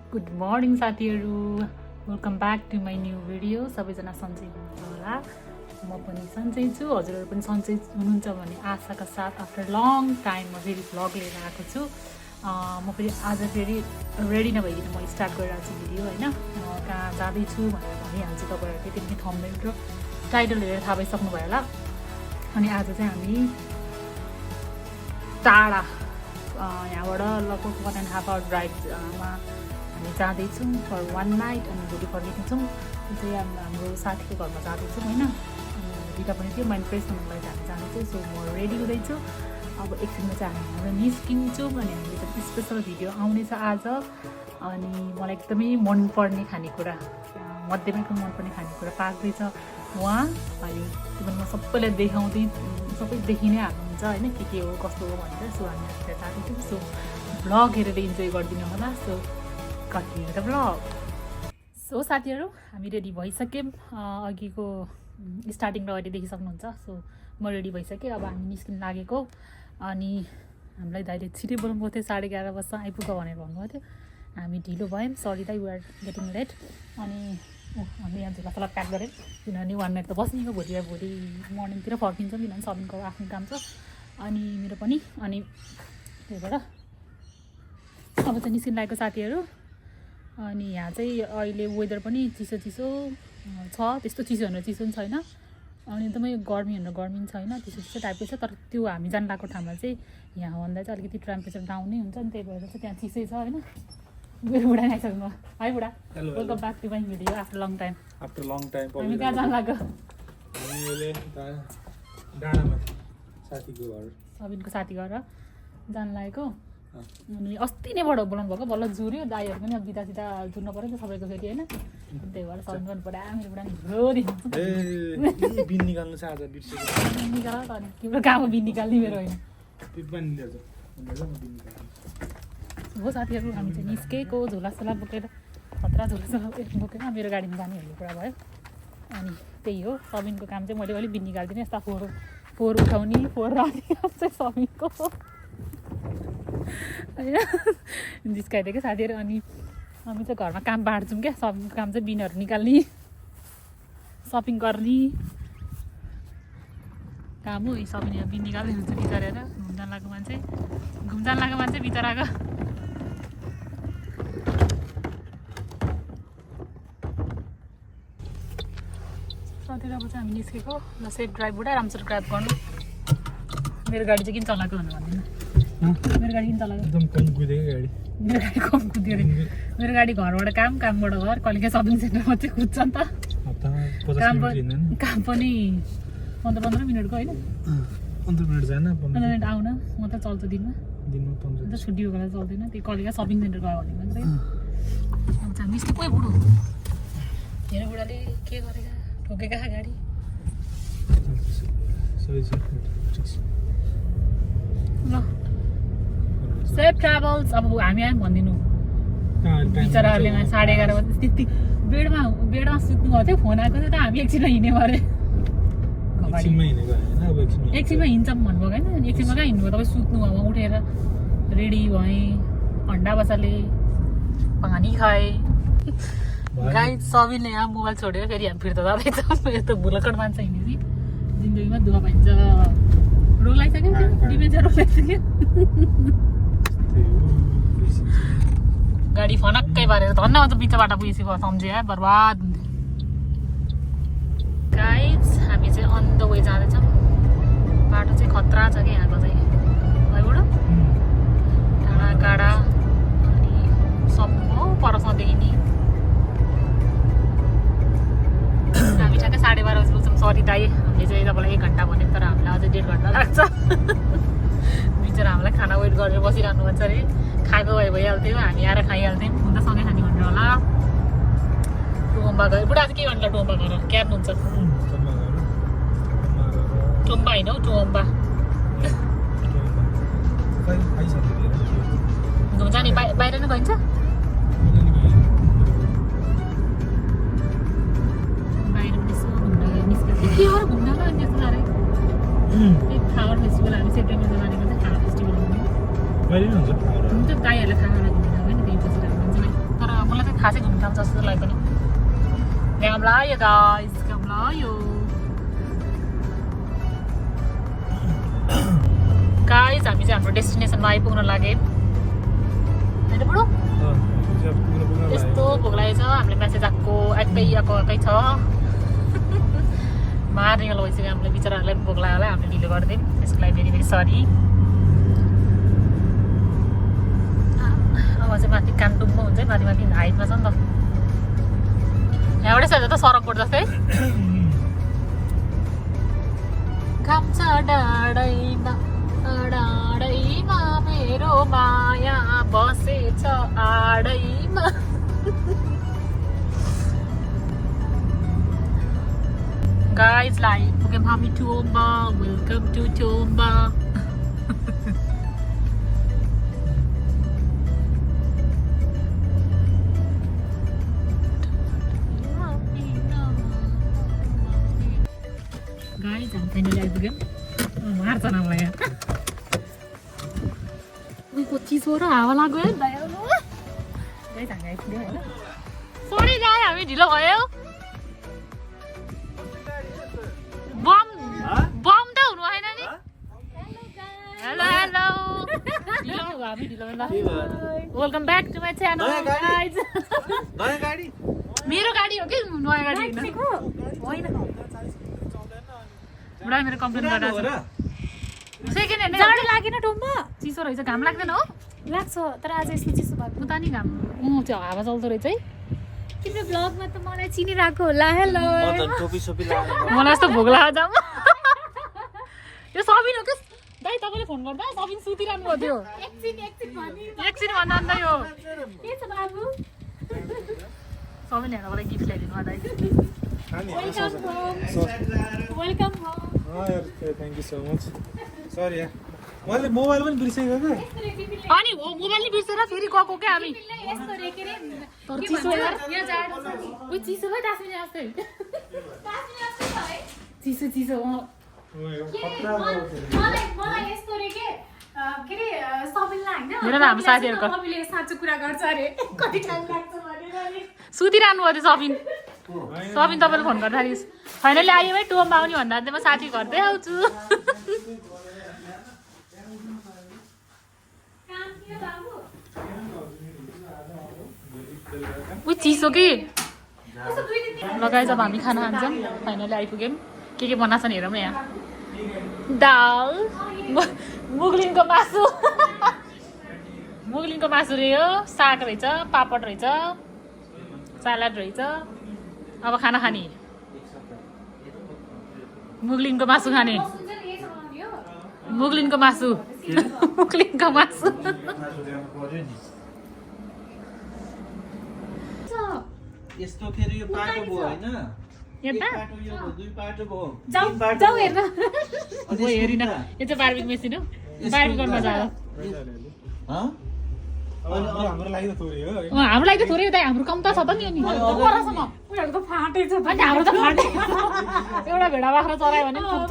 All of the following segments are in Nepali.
गुड मर्निङ साथीहरू, welcome back to my new video. सबैजना सन्चै हुनुहुन्छ होला, म पनि सन्चै छु, हजुरहरू पनि सन्चै हुनुहुन्छ भन्ने आशाका साथ आफ्टर लङ टाइम म फेरि भ्लग लिएर आएको छु। म फेरि आज फेरि रेडी नभइकन म स्टार्ट गरिरहेको छु भिडियो होइन। कहाँ जाँदैछु भनेर भनिहाल्छु तपाईँहरूले, त्यति थम्बनेल र टाइटल हेरेर थाहा भइसक्नु भयो होला। अनि आज चाहिँ हामी टाढा यहाँबाट लगभग 1.5 आवर ड्राइभमा हामी जाँदैछौँ फर 1 नाइट। अनि भोलि फर्किन्छौँ। त्यो चाहिँ हाम्रो साथीको घरमा जाँदैछौँ होइन। दुइटा पनि थियो, माइन्ड फ्रेस हुनुको लागि हामी जाँदैछौँ। सो म रेडी हुँदैछु। अब एकछिनमा चाहिँ हामी निस्किन्छौँ अनि हामीले चाहिँ स्पेसल भिडियो आउनेछ आज। अनि मलाई एकदमै मनपर्ने खानेकुरा, मध्येमै मनपर्ने खानेकुरा पाक्दैछ उहाँ। अनि त्यो पनि म सबैलाई देखाउँदै, सबै देखि नै हाल्नुहुन्छ होइन, के हो कस्तो हो भनेर। सो हामी त्यहाँ जाँदैछौँ। सो भ्लग हेरेर इन्जोय गरिदिनु होला। सो कति त भ्लग। सो साथीहरू, हामी रेडी भइसक्यौँ। अघिको स्टार्टिङ र अहिले देखिसक्नुहुन्छ। सो म रेडी भइसकेँ। अब हामी निस्किन लागेको। अनि हामीलाई दाइले छिटै बोलाउनु थियो, 11:30 बजीसम्म आइपुग भनेर भन्नुभएको थियो। हामी ढिलो भयौँ, सरी दाइ, वी आर गेटिङ लेट। अनि हामीले यहाँ झोलासोला प्याक गऱ्यौँ, किनभने 1 नाइट त बस्ने हो। भोलि मर्निङतिर फर्किन्छौँ, किनभने सबिनको आफ्नो काम छ अनि मेरो पनि। अनि त्यही भएर अब चाहिँ निस्किन लागेको साथीहरू। अनि यहाँ चाहिँ अहिले वेदर पनि चिसो चिसो छ, त्यस्तो चिसो भनेर चिसो पनि छैन। अनि एकदमै गर्मी भनेर गर्मी पनि छैन, चिसो चिसो टाइपको छ। तर त्यो हामी जान लागेको ठाउँमा चाहिँ यहाँभन्दा चाहिँ अलिकति टेम्परेचर डाउन नै हुन्छ नि, त्यही भएर चाहिँ त्यहाँ चिसै छ होइन। मेरो बुढा आइसक्नु है बुढा, welcome back to my video after long time. हामी कहाँ जान लाग्यो? सबिनको साथी घर जान लागेको। अनि अस्ति नैबाट बोलाउनु भएको, बल्ल जुर्यो। दाइहरू पनि अब बिदा सिधा जुर्नु पऱ्यो नि त सबैको फेरि होइन। त्यही भएर सबिन गर्नु पऱ्यो। मेरो बुढा नि बिन निकाल्नु छ आज, निकाल त। अनि तिम्रो कहाँको बिन निकाल्ने मेरो होइन हो साथीहरू। हामी चाहिँ निस्केको, झोलासोला बोकेर, खतरा झोलासोला बोकेर मेरो गाडीमा जाने भन्ने कुरा भयो। अनि त्यही हो, सबिनको काम चाहिँ मैले अलिक बिन निकालिदिने। यस्ता फोहोर उठाउने, फोहोर राख्ने काम चाहिँ सबिनको होइन। जिस्काइदियो क्या साथीहरू। अनि हामी चाहिँ घरमा काम बाँड्छौँ क्या, सबिनको काम चाहिँ बिनहरू निकाल्ने, सपिङ गर्ने काम हो। सबिन यहाँ बिन निकाल्दै हुन्छ बिचरेर। घुमजान लागेको मान्छे बिचराको। साथीहरू अब चाहिँ हामी निस्केको। ल सेफ ड्राइभ बुढा, राम्रोसँग ड्राइभ गर्नु। मेरो गाडी चाहिँ किन चलाएको भनेर भन्दिनँ। मेरो गाडी किन चलाएको? एकदम कम कुदेको गाडी। मेरो गाडी कम कुद्यो अरे। मेरो गाडी घरबाट कामबाट घर, कहिलेकाहीँ सपिङ सेन्टरमा चाहिँ कुद्छ नि त। काम पनि 15 मिनटको होइन, 15 मिनट जान, 15 मिनट आउन मात्रै चल्छ दिनमा 15 अन्त छुट्टी भएको बेला चल्दैन। त्यो कहिलेकाहीँ सपिङ सेन्टर गयो भने मात्रै। अब चाहिँ मिस्टी कोही बुढो हेर, बुढाले के गरेका ठोकेका गाडी। ल सेफ ट्राभल्स। अब हामी आयौँ भनिदिनु बिचराहरूले। 11:30 बजी त्यति बेडमा सुत्नु भएको थियो, फोन आएको थियो त। हामी एकछिनमा हिँड्यौँ अरे, एकछिनमा हिँड्छौँ भन्नुभएको होइन। अनि एकछिनमा कहाँ हिँड्नुभयो तपाईँ? सुत्नु अब उठेर रेडी भएँ, अन्डा बसाले पानी खाएँ। गाई सबिनले यहाँ मोबाइल छोडेर फेरि हामी फिर्ता जाँदैछौँ। यस्तो भुलकट मान्छे हिँडेपछि जिन्दगीमा दुःख पाइन्छ। रोग लगाइसक्यो, डिमेन्सिया रोग लगाइसक्यो। गाडी फनक्कै पारेर धन्न अझ बिच बाटो पुगेपछि सम्झ्यो है, बर्बाद हुन्थ्यो। गाइज हामी चाहिँ अन द वे जाँदैछौँ। बाटो चाहिँ खतरा छ कि यहाँको चाहिँ है, टाढा गाडा अनि सब परसम्म देखिने। हामी ठ्याक्कै 12:30 बजी पुग्छौँ। सरी दाइ, हामीले चाहिँ तपाईँलाई 1 घन्टा भन्यो, तर हामीलाई अझै 1.5 घन्टा लाग्छ। बिचरा हामीलाई खाना वेट गरेर बसिरहनु भन्छ अरे। खाएको भइहाल्थ्यो, हामी आएर खाइहाल्थ्यौँ। हुन त सँगै खाने भनेर होला। टोम्बा गयो बुढा चाहिँ के भन्नु? टोम्बा घर क्याब हुन्छ, टोम्बा होइन हौ, टोम्बा हुन्छ नि। बाहिर नै गइन्छ। बाहिर के हो घुम्न ल? अनि यस्तो साह्रै फ्लावर फेस्टिभल हामी सेप्टेम्बरमा जानेको चाहिँ फ्लावर फेस्टिभल हुन्छ। दाइहरूले थाहा नगर्नु होइन, त्यही बसिरहेको मान्छेलाई। तर अब खासै घुम्नु ठाउँ जस्तो लाग्दैन घाम लाग्यो गाइस घाम लाग्यो गाइस हामी चाहिँ हाम्रो डेस्टिनेसनमा आइपुग्न लाग्यो होइन बुढो यस्तो भोक लागेको छ हामीले मेसेज आएको एकै छ मार्ने गलो भइसक्यो हामीले बिचराहरूलाई पनि भोक लाग्यो होला हामीले ढिलो गरिदियौँ त्यसको लागि भेरी भेरी सरी अब चाहिँ माथि कानटुङमा हुन्छ है माथि माथि हाइटमा छ नि त यहाँबाटै सर त सरकबाट जस्तै घाम छ डाँडैमा डाँडैमा मेरो माया बसेछ आडैमा Guys, like, welcome हामी Tomba. Welcome to Tomba. Guys, I'm finally आइपुग्यौँ मार्छ नामलाई यहाँ उनीको चिसो र हावा लाग्यो है गाइस हामी आइपुग्यौँ होइन सरी गाई हामी ढिलो भयो बम बम त हुनु भएन नि हेलो हेलो ढिलो हामी ढिलो welcome back to my channel guys नयाँ गाडी मेरो गाडी हो कि नयाँ गाडी होइन बुढा मेरो कम्प्लेन गरेर सेकेन्ड ह्यान्ड जाडो लागेन टोम्बा चिसो रहेछ घाम लाग्दैन हो लाग्छ तर आज यस्तो चिसो भएको उता नि घाम त्यो हावा चल्दो रहेछ है तिम्रो ब्लगमा त मलाई चिनिरहेको होला हेलो मलाई यस्तो भोक लाग्यो जाम यो सबिन हो कि दाइ तपाईँले फोन गर्दा सबिन सुतिरहनु भएको थियो एकछिन भन्दा अन्त यो के छ बाबु सबिन हेर्नको लागि गिफ्ट ल्याइदिनु दाइ welcome home thank you so much sorry यार मैले मोबाइल पनि बिर्सेको क्या अनि हो मोबाइल नि बिर्सेर फेरि गएको क्या हामी यस्तो रे के रे तर चिसो यार यहाँ जाडो छ उयो चिसो भयो दासमिन जस्तै चिसो चिसो मलाई यस्तो रे के रे सबिनलाई हैन हेर न हाम्रो साथीहरुको हामीले साँचो कुरा गर्छ अरे कति टाइम लाग्छ भनेर सुतिरहनु भयो सबिन सबिन तपाईँले फोन गर्दाखेरि फाइनली आयो है टोममा आउने भन्दा चाहिँ म साथी घरदै आउँछु उ चिसो कि लगाए जब हामी खाना खान्छौँ फाइनली आइपुग्यौँ के बनाएको छ नि हेरौँ न यहाँ दाल मुगलिनको मासु मुगलिनको मासु रे हो साग रहेछ पापड रहेछ सलाद रहेछ अब खाना खाने मुगलिनको मासु खाने मुगलिनको मासु मुगलिनको मासु यस्तो फेरि यो पाटो भयो हैन यता यो दुई पाटो भयो जाऊ जाऊ हेर्न म हेरिन यो चाहिँ बार्बिक मेसिन हो बार्बिक गर्न जाँदा हाम्रो लागि त थोरै हो हाम्रो लागि त थोरै दाइ हाम्रो कम त छ त नि अनि परसम्म उनीहरुको फाटै छ अनि हाम्रो त फाटे एउटा भेडा बाख्रा चरायो भने पनि पुग्छ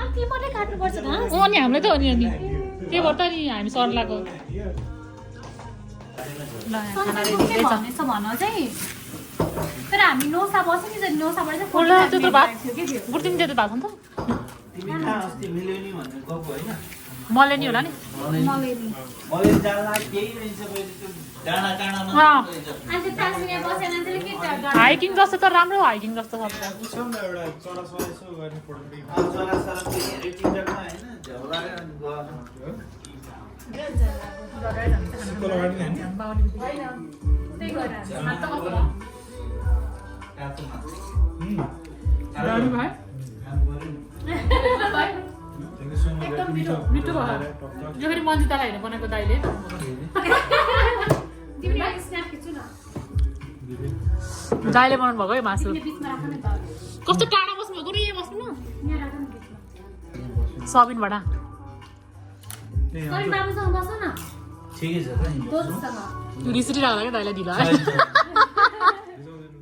अनि तिमीले काट्नु पर्छ घाँस अनि हामीले त हो नि अनि त्यही भएर त नि हामी सर्लाको ल खाना रेडी के भनेछ भन चाहिँ तर हामी नोसा बस्यो नि जति नोसाबाट चाहिँ होला त्यत्रो भात थियो के थियो बुढिम त्यत्रो भात छ नि त तिमी कहाँ अस्ति मिल्यो नि भन्ने गफ हैन मले नि होला नि मलेनी मैले जाँदा केही रहेछ पहिले त्यो डाँडा काँडामा रहेछ अनि त्यो तासुले बसे मान्छेले के गर्छ हाइकिङ जस्तो त राम्रो हाइकिङ जस्तो छ एउटा चरा सरा यसो गर्ने फोटो अब चरा सरा हेरे टिकटकमा हैन झौलाएर अनि सुक्खो लगाएर नि हैन त्यही गरेर काँचोमा राम्रो भयो थ्याङ्क यू सो मच एकदम मिठो मिठो भयो यो फेरि मन्जितालाई हेर्नु बनाएको दाइले तिमीले अलिक स्न्याप खिच्छु न दाइले बनाउनु भएको है मासु तिमीले बिचमा राख्नु नि त कस्तो टाढा बस्नु भएको र यहाँ बस्नु न यहाँ राख्नु नि बिचमा सबिनबाट सरी बाबुसँग बस न ठिकै छ त नि दोस्तसँग रिसरी लाग्ला क्या दाइलाई ढिलो है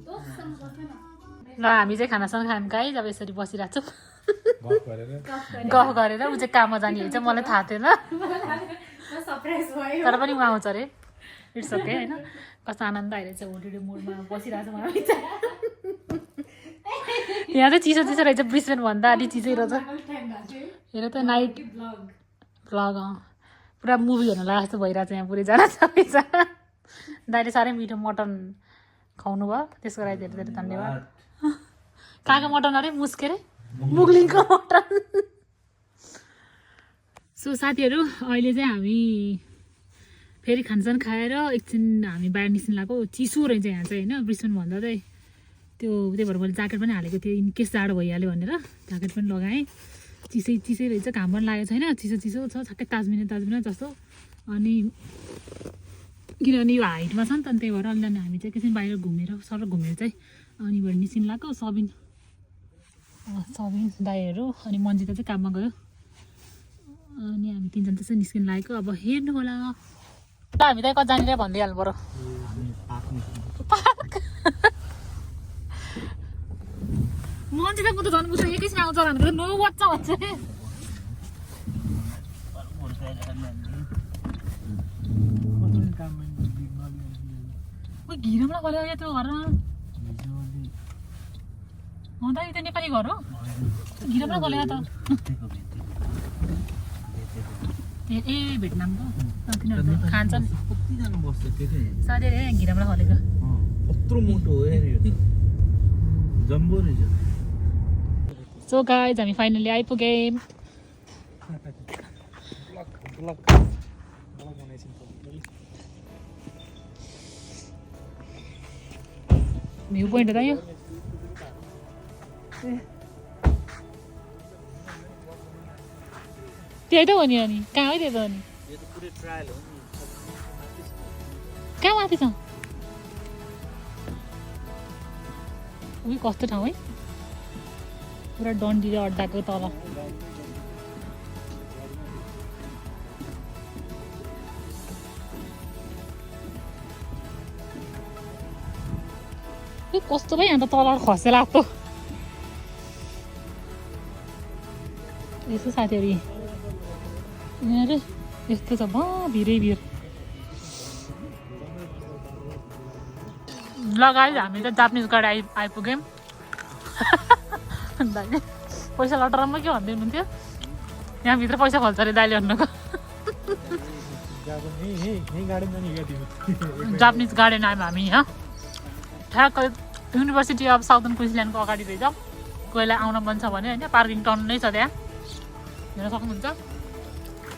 दोस्तसँग बस न ल हामी चाहिँ खानासँग खान गाई जब यसरी बसिरहेको छौँ गफ गरेर गफ गरेर ऊ चाहिँ काममा जाने हुन्छ मलाई थाहा थिएन सरप्राइज भयो तर पनि ऊ आउँछ अरे इट्स ओके होइन कस्तो आनन्द आइरहेछ होलिडे मुडमा बसिरहेको छ मलाई यहाँ चाहिँ चिसो चिसो रहेछ ब्रिस्बेन भन्दा अलि चिसै रहेछ हेर त नाइट भ्लग पुरा मुभी हेर्नु लाग्यो जस्तो भइरहेको छ यहाँ पुरै जान सबैजना दाइले साह्रै मिठो मटन खुवाउनु भयो त्यसको लागि धेरै धेरै धन्यवाद कहाँको मटन अरे मुस्के अरे मुगलिङको मटन सो साथीहरू अहिले चाहिँ हामी फेरि खानसान खाएर एकछिन हामी बाहिर निस्किनु लाग्यो चिसो रहेछ यहाँ चाहिँ होइन ब्रिस्बेन भन्दा चाहिँ त्यही भएर मैले ज्याकेट पनि हालेको थिएँ इनकेस जाडो भइहाल्यो भनेर ज्याकेट पनि लगाएँ चिसै चिसै रहेछ घाम पनि लागेको छैन चिसो चिसो छ छक्कै ताजमिना जस्तो अनि किनभने यो हाइटमा छ नि त त्यही भएर अलिअलि हामी चाहिँ एकैछिन बाहिर घुमेर सर घुमेर चाहिँ अनि भएर निस्किनु लाग्यो सबिन दाईहरू अनि मन्जिता चाहिँ काममा गयो अनि हामी तिनजना त्यसै निस्किनु लागेको अब हेर्नु होला हामी त कता जानेर भनिदिइहाल्नु पऱ्यो मन्जिता म त झन् मुसा एकैछिन आउँछ भनेर नो बच्चा भन्छ घिरमलाई खोल्यो त्यो घरमा दाइ त्यो नेपाली घर हो घिरमलाई खोलेको त ए भेटनामको तिनीहरू खान्छन् साथीहरू घिरमलाई खोलेको कत्रो मोटो हो यार यो जम्बो रहेछ सो गाइज हामी फाइनली आइपुग्यौँ भ्यू पोइन्ट हो त यो त्यही त हो नि अनि कहाँ हो त्यो त अनि कहाँ माथि छ उयो कस्तो ठाउँ है पुरा डन्डी र अड्डाको तल कस्तो भयो यहाँ त तल खसे लाग्दो यसो साथीहरू यिनीहरू यस्तो छ भिरै भिर लगायो हामी त जापानिज गाडी आइपुग्यौँ दाइले पैसा लटरमा के भन्दै हुनुहुन्थ्यो यहाँभित्र पैसा फल्छ अरे दाइले भन्नुको जापानिज गार्डन आयौँ हामी यहाँ ठ्याक्क युनिभर्सिटी अफ साउदर्न क्विन्सल्यान्डको अगाडि रहेछ कोहीलाई आउन मन छ भने होइन पार्किङ टर्न नै छ त्यहाँ हेर्न सक्नुहुन्छ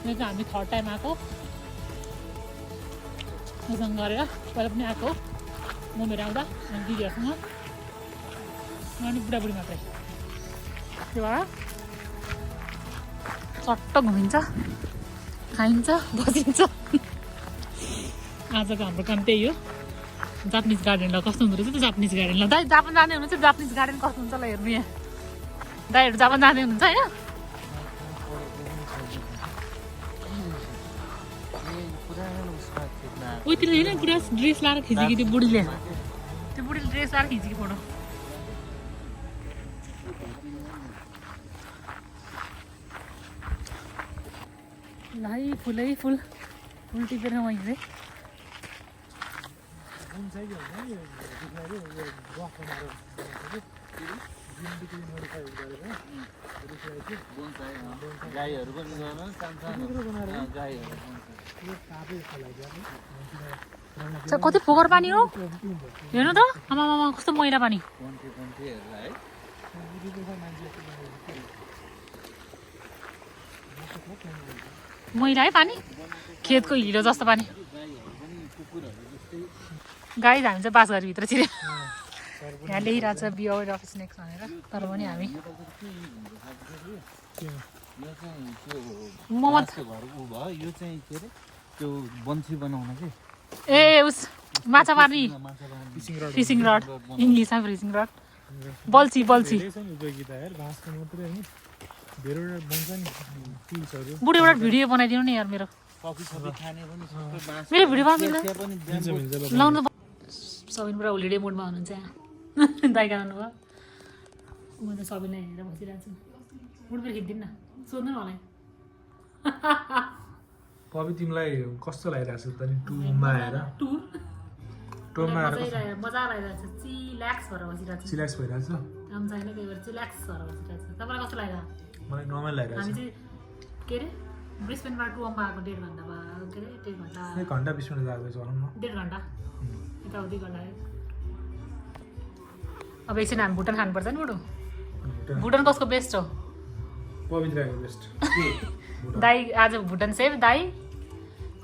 यो चाहिँ हामी थर्ड टाइम आएको मसँग गरेर पहिला पनि आएको म मेरो आउँदा अनि दिदीहरूसँग अनि बुढाबुढी मात्रै त्यो भएर चट्ट घुमिन्छ खाइन्छ बसिन्छ आजको हाम्रो काम त्यही हो जापानिज गार्डन ल कस्तो हुँदो रहेछ त जापानिज गार्डन ल दाइ जापान जाँदै हुनुहुन्छ जापानिज गार्डन कस्तो हुन्छ ल हेर्नु यहाँ दाइहरू जापान जाँदै हुनुहुन्छ होइन उयोतिर होइन पुरा ड्रेस लाएर खिचेको त्यो बुढीले ड्रेस लाएर खिचेको फोटो लै फुलै फुल टिपेर मैले गाईहरू पनि कति फोकर पानी हो हेर्नु त आमामा कस्तो मैला पानी मैला है पानी खेतको हिलो जस्तो पानी गाई हामी चाहिँ बास गरी भित्र छिर्यो यहाँ लेखिरहेको छ बियर अफ स्नेक्स भनेर तर पनि हामी ए उस माछा मार्ने फिसिङ रड इङ्ग्लिसमा फिसिङ रड बल्छी बुढो एउटा भिडियो बनाइदिनु नि यार मेरो भिडियो बनाउँदैन लाउनु सबिन पुरा होलिडे मुडमा हुनुहुन्छ यहाँ दाइ गाउनु भयो म त सबैलाई हेरेर बसिरहेको छु मुड पनि खिच्दिनु न सोध्नु न मलाई पवि तिमीलाई कस्तो लागिरहेको छ त नि टुरमा आएर टुरमा आएर मजा लागिरहेको छ चिल्याक्स भएर बसिरहेको छ चिल्याक्स भइरहेको छ काम छैन त्यही भएर चिल्याक्स भएर बसिरहेको छ तपाईँलाई कस्तो लागिरहेको मलाई नर्मल लागिरहेको हामी छ चाहिँ के अरे ब्रिस्बेनबाट टुअम्बा आएको 1.5 घन्टा भयो के अरे 1.5 घन्टा 1 घन्टा 20 मिनट लाग्दैछ भनौँ न 1.5 घन्टा यताउति गर्दा अब एकछिन हामी भुटान खानुपर्छ नि बुढो भुटान कसको बेस्ट हो पवित्रको बेस्ट दाई आज भुटान सेफ दाई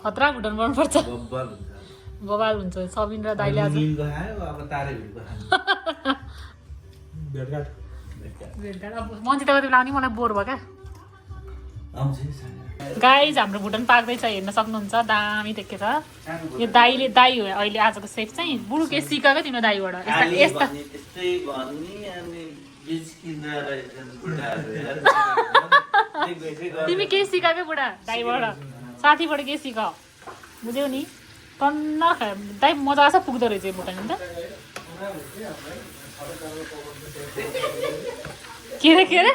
खतरा भुटान बनाउनुपर्छ बब्बर हुन्छ बबाल हुन्छ सबिन र दाइले आज मिलको खायो अब तारे भिडको खायो भेटघाट भेट्दा अब मान्छे त कति लाउने मलाई बोर भयो क्या आउँछ नि सानो गाइज हाम्रो भुटान पाक्दैछ हेर्न सक्नुहुन्छ दामी देखेको छ यो दाई हो अहिले आजको सेफ चाहिँ बुढो के सिका क्या तिम्रो दाईबाट यस्ता त्यस्तै भन्ने अनि बीज किनेर रहेछन् बुढाहरू यार तिमी के सिका क्या बुढा दाईबाट साथीबाट के सिक बुझ्यौ नि टन्न दाई मजा आछ पुग्दो रहेछ भुटान त के अरे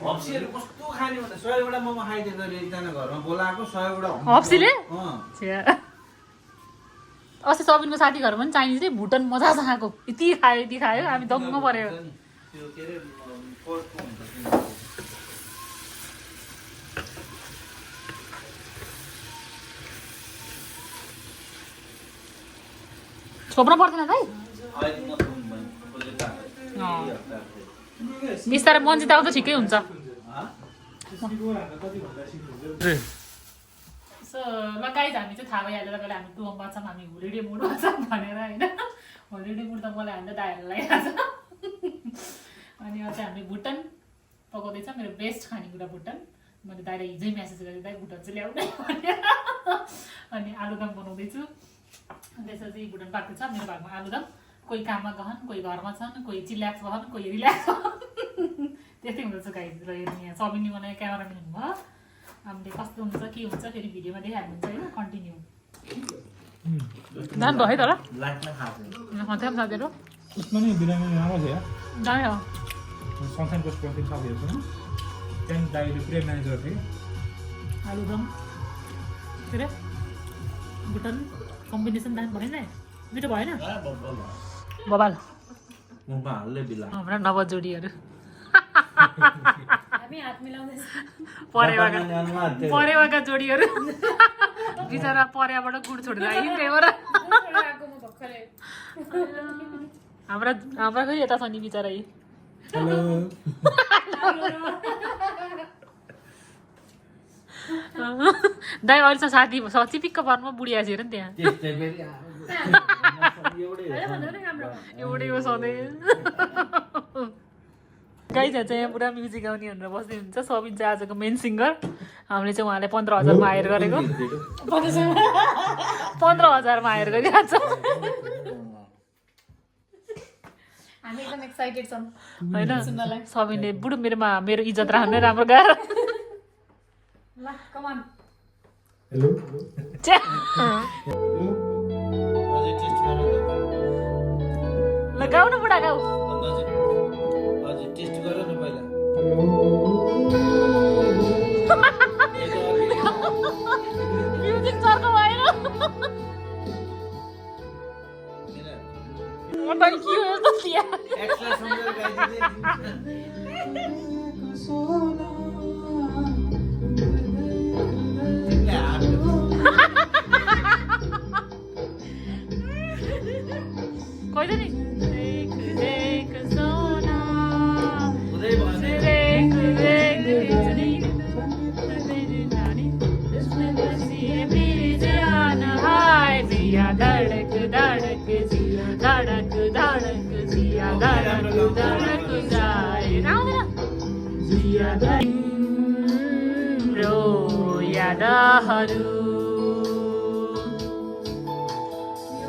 हप्सीहरू कस्तो खाने भन्दा 100 वटा मोमो खाइदिएको अरे एकजना घरमा बोलाएको 100 वटा हप्सीले अस्ति सबिनको साथी घर पनि चाइनिज रे भुटान मजा खाएको यति खायो हामी दङ्ग पऱ्यो त्यो के अरे पोर्कको हुन्छ छोप्न पर्दैन दाइ अहिले म खोलेको बिस्तारै मन्जी त आउँदा ठिकै हुन्छ सो ल गाइज हामी चाहिँ थाहा भइहाल्यो तपाईँलाई हामी टुअम्बा छौँ हामी होलिडे मुडमा छौँ भनेर होइन होलिडे मुड त मलाई हामीलाई दाइहरूलाई लागिरहेको छ अनि अझै हामी भुटान पकाउँदैछ मेरो बेस्ट खानेकुरा भुटान मैले दाइलाई हिजै म्यासेज गरेँ दाइ भुटान चाहिँ ल्याउने भनेर अनि आलुदम बनाउँदैछु त्यसपछि भुटान पाक्दैछ मेरो भागमा आलुदम कोही काममा गहन कोही घरमा छन् कोही चिल्याक्स गहन कोही रिल्याक्स त्यस्तै हुँदछ गाइज र हेर्नु यहाँ सबिनले बनायो क्यामेराम्यान हुनुभयो हामीले कस्तो हुन्छ के हुन्छ फेरि भिडियोमा देखाइहाल्नुहुन्छ होइन कन्टिन्यू दाम भयो है तर खान्छ साथीहरू उसमा नि बिरामी राम्रो छ यार दामी हो संस्थानको प्रति साथीहरूसँग त्यहाँदेखि दाइले पुरै म्यानेजर थिएँ आलुदम के अरे भुटान कम्बिनेसन दाम भएन मिठो भएन बबाल मुखमा हाल्दै बिला हाम्रा नवजोडीहरू हामी हात मिलाउँदैछ परेवाका जोडीहरू बिचरा परेवाबाट गुड छोडेर आयो त्यही भएर आएको म भर्खरै हाम्रा खै यता छ नि बिचरा यी हेलो दाइ अहिले साथी चिपिक्क पार्नुमा बुढी आएको हेर नि त्यहाँ त्यस्तै फेरि एउटै हो सधैँ गाइज चाहिँ यहाँ पुरा म्युजिक आउने भनेर बस्दै हुन्छ सबिन चाहिँ आजको मेन सिङ्गर हामीले चाहिँ उहाँलाई 15,000मा हायर गरेको 15,000मा हायर गरिरहेको छ हामी एकदम एक्साइटेड छौँ होइन सबिनले बुढो मेरो इज्जत राख्नु राम्रो गाएर ल कम अन हेलो अझै टेस्ट गर्नु ल गाउ न बुढा गाउ अझै टेस्ट गर न पहिला म्युजिक चर्को भएन के हो यस्तो थिया एक्स्ट्रा सुन्दर गाइदिए कोही नि सोना हुँदै भने धड़क धड़क जिया धड़क धड़क जिया धड़क धड़क जाए जिया रो यादहरू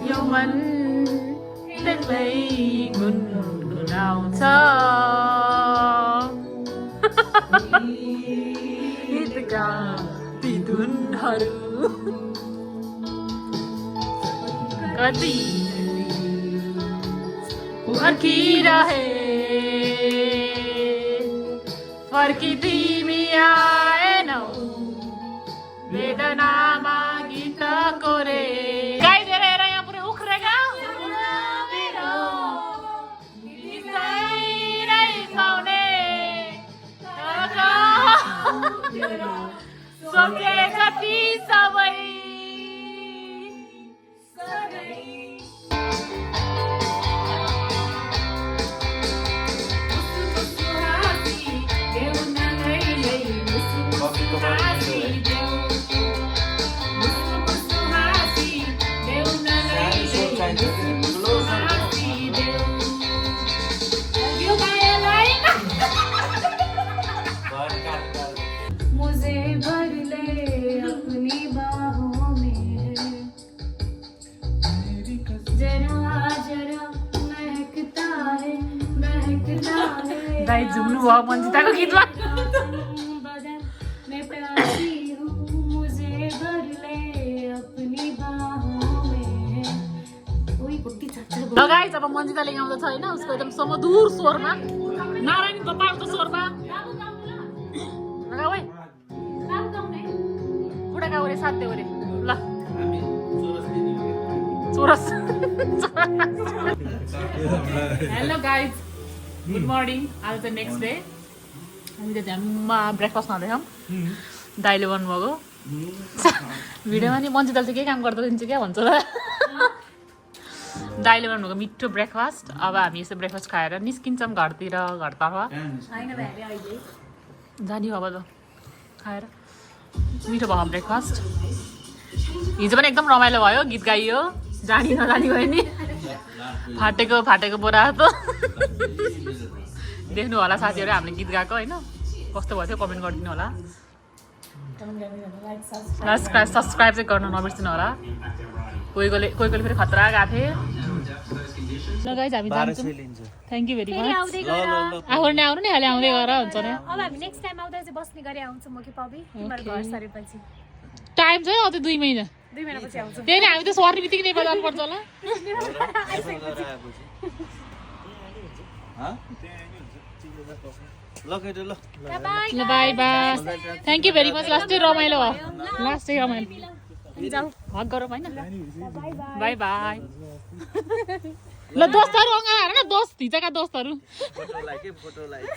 यो मन त्यसलाई गुनगुनाउँछ गीतका ती धुनहरू कति फर्किरहे फर्की तिमी आएनौ वेदनामा गाई झुम्नु भयो मन्जिताको गीतमा मैं प्यासी हूँ मुझे भर ले अपनी बाहों में ओइ कुट्टी चच्चा ल गाइस अब मन्जिताले गाउँदैछ होइन उसको एकदम समधुर स्वरमा नारायण गोपालको स्वरमा लगाऊ है बुढा गाउँ रे साथ देऊ रे ल हामी चोरस हेलो गाइज गुड मर्निङ आज चाहिँ नेक्स्ट डे हामी त झ्याम्मा ब्रेकफास्ट खाँदैछौँ दाइले भन्नुभएको भिडियोमा नि मन्जिताले चाहिँ के काम गर्दो दिन्छ क्या भन्छ र दाइले भन्नुभएको मिठो ब्रेकफास्ट अब हामी यसो ब्रेकफास्ट खाएर निस्किन्छौँ घरतिर घरतर्फ जाने अब त खाएर मिठो भयो ब्रेकफास्ट हिजो पनि एकदम रमाइलो भयो गीत गाइयो जानी नजानी भयो नि फाटेको बोरा त देख्नु होला साथीहरू हामीले गीत गाएको होइन कस्तो भयो थियो कमेन्ट गरिदिनु होला सब्सक्राइब चाहिँ गर्न नबिर्सिनु होला कोही कोहीले फेरि खतरा गएको थिएँ ल गाइज हामी जान्छौँ थ्याङ्क यू भेरी मच आउनु नि अहिले आउँदै गर हुन्छ नि अब हामी नेक्स्ट टाइम आउँदा चाहिँ बस्ने गरी आउँछौँ म कि पबी तिम्रो घर सरेपछि टाइम छैन अझै 2 महिना 2 महिनापछि आउँछौँ त्यही नि हामी त सर्ने बित्तिकै नेपाल जानुपर्छ होला ल केटो ल ल by by thank you very much last चाहिँ रमाइलो भयो लास्ट चाहिँ रमाइलो जाऊ हक गरौँ होइन बाई बाई ल दोस्तहरू अँगा हेर न दोस्त हिजोका दोस्तहरू फोटो लाइक